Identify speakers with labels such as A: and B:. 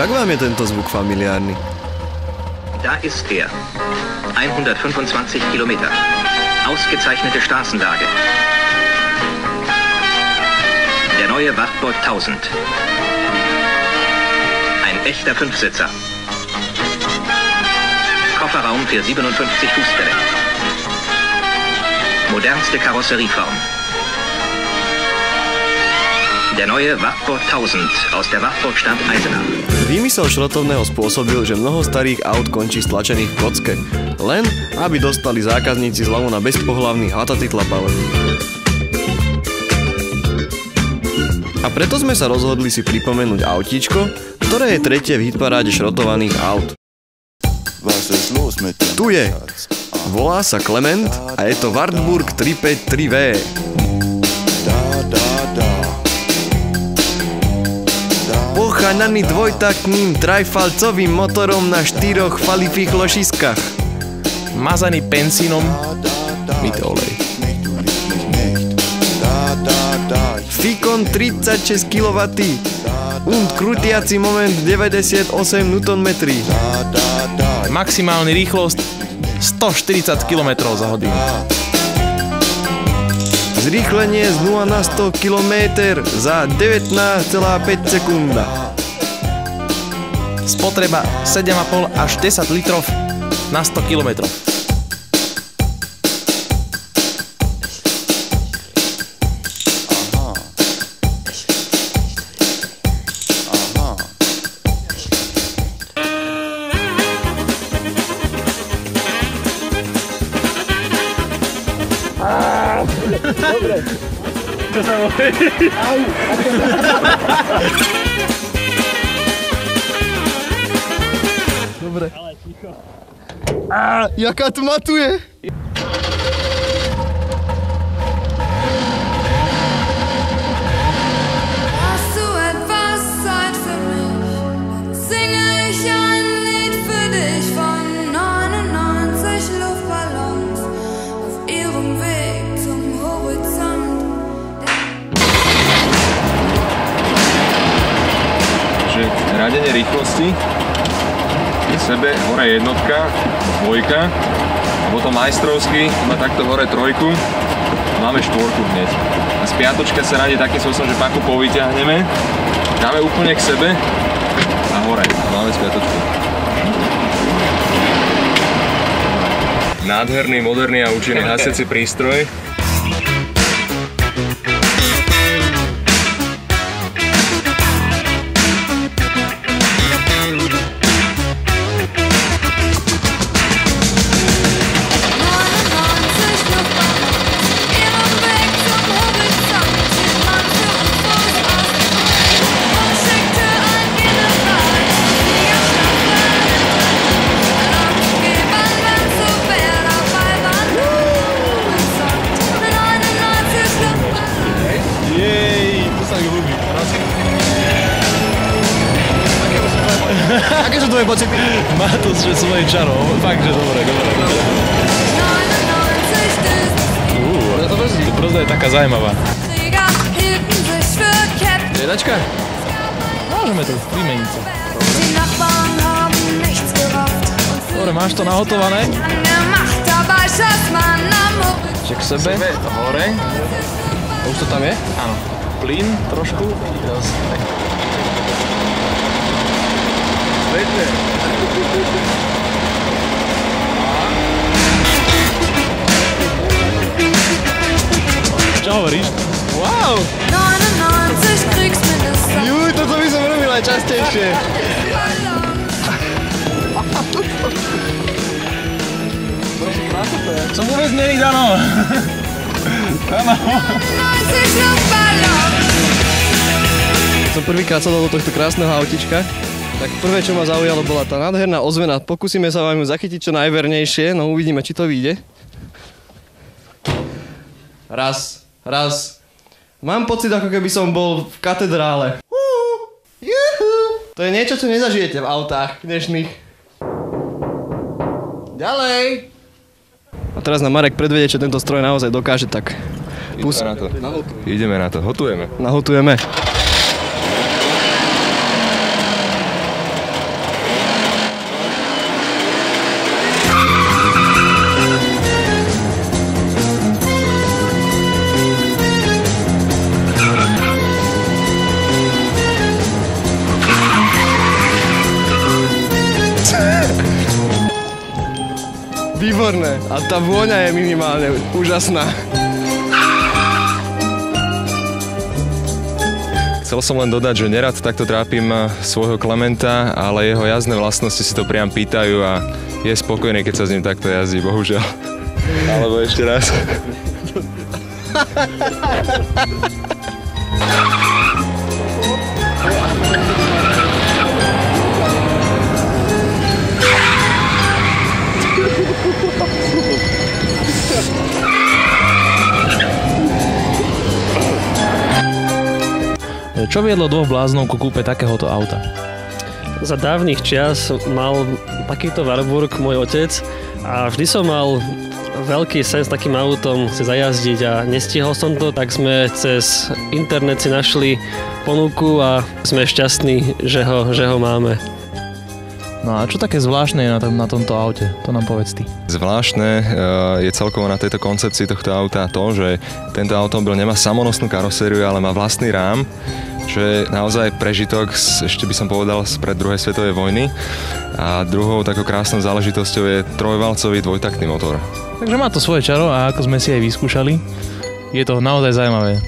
A: Však vám je tento zvuk familiárny.
B: Da ist er. 125 Kilometer. Ausgezeichnete Straßenlage. Der neue Wartburg 1000. Ein echter Fünfsitzer. Kofferraum für 57 Fußbälle. Modernste Karosserieform. Der neue Wartburg 1000 aus der Wartburgstadt Eisenach.
A: Výmysel šrotovného spôsobil, že mnoho starých aut končí stlačených v kocke, len aby dostali zákazníci zľavu na bezpohlavný hataty tlapale. A preto sme sa rozhodli si pripomenúť autíčko, ktoré je tretie v hitparáde šrotovaných aut. Tu je. Volá sa Klement a je to Wartburg 353V. Pochananý dvojtaktným trajfalcovým motorom na 4 falifých ložiskách.
C: Mazaný benzínom, myté olej.
A: Fikon 36 kW und krutiaci moment 98 Nm.
C: Maximálna rýchlosť 140 km za hodinu.
A: Zrýchlenie z 0 na 100 km za 19,5 sekúnda.
C: Spotreba 7,5 až 10 litrov na 100 km.
D: Dobre. Čo sa môže? Au.
A: Dobre. Ale ticho. Jaká tma tu je?
E: Hast du etwas Zeit für mich? Singe ich ein Lied für dich von 99 Luftballons auf ihrem Weg zum Horizont.
F: Takže radenie rýchlosti, sebe hore jednotka, dvojka, a potom majstrovský, má takto hore trojku, máme štvorku hneď. A z piatočka sa radí takým spôsobom, že paku povyťahneme, dáme úplne k sebe a hore. Máme z piatočku. Nádherný, moderný a účinný hasiaci prístroj.
A: Aké sú tvoje pocity?
C: Má to svoje čaro, fakt, že dobre.
A: To brzdí.
C: Brzda je taká zaujímavá.
A: Jedačka?
C: Môžeme to vymeniť sa. Dobre, máš to nahotované? Čiže k sebe.
F: Hore.
A: A už to tam je?
C: Áno. Plyn trošku.
F: Svetne.
C: Čo hovoríš? Wow!
E: 99 kriegst mindestens.
A: Juj, toto by som robil aj častejšie.
C: Som vôbec není Dano. Dano.
A: Som prvýkrát sadol do tohto krásneho autička. Tak prvé, čo ma zaujalo, bola tá nádherná ozvena. Pokúsime sa vám ju zachytiť čo najvernejšie, no uvidíme, či to vyjde. Raz. Mám pocit, ako keby som bol v katedrále. To je niečo, čo nezažijete v autách dnešných. Ďalej! A teraz nám Marek predvedie, čo tento stroj naozaj dokáže, tak...
F: Ideme na to, hotujeme.
A: Nahotujeme. A tá vôňa je minimálne úžasná.
F: Chcel som len dodať, že nerad takto trápim svojho Klementa, ale jeho jazdné vlastnosti si to priam pýtajú a je spokojný, keď sa s ním takto jazdí, bohužiaľ. Alebo ešte raz.
C: Čo viedlo dvoch bláznov ku kúpe takéhoto auta?
D: Za dávnych čias mal takýto Warburg môj otec a vždy som mal veľký sen s takým autom si zajazdiť a nestihol som to, tak sme cez internet si našli ponuku a sme šťastní, že ho máme.
C: No a čo také zvláštne je na tomto aute? To nám povedz ty.
F: Zvláštne je celkovo na tejto koncepcii tohto auta to, že tento automobil nemá samonosnú karosériu, ale má vlastný rám, čo je naozaj prežitok, ešte by som povedal, spred druhej svetovej vojny. A druhou takou krásnou záležitosťou je trojvalcový dvojtaktný motor.
C: Takže má to svoje čaro a ako sme si aj vyskúšali, je to naozaj zaujímavé.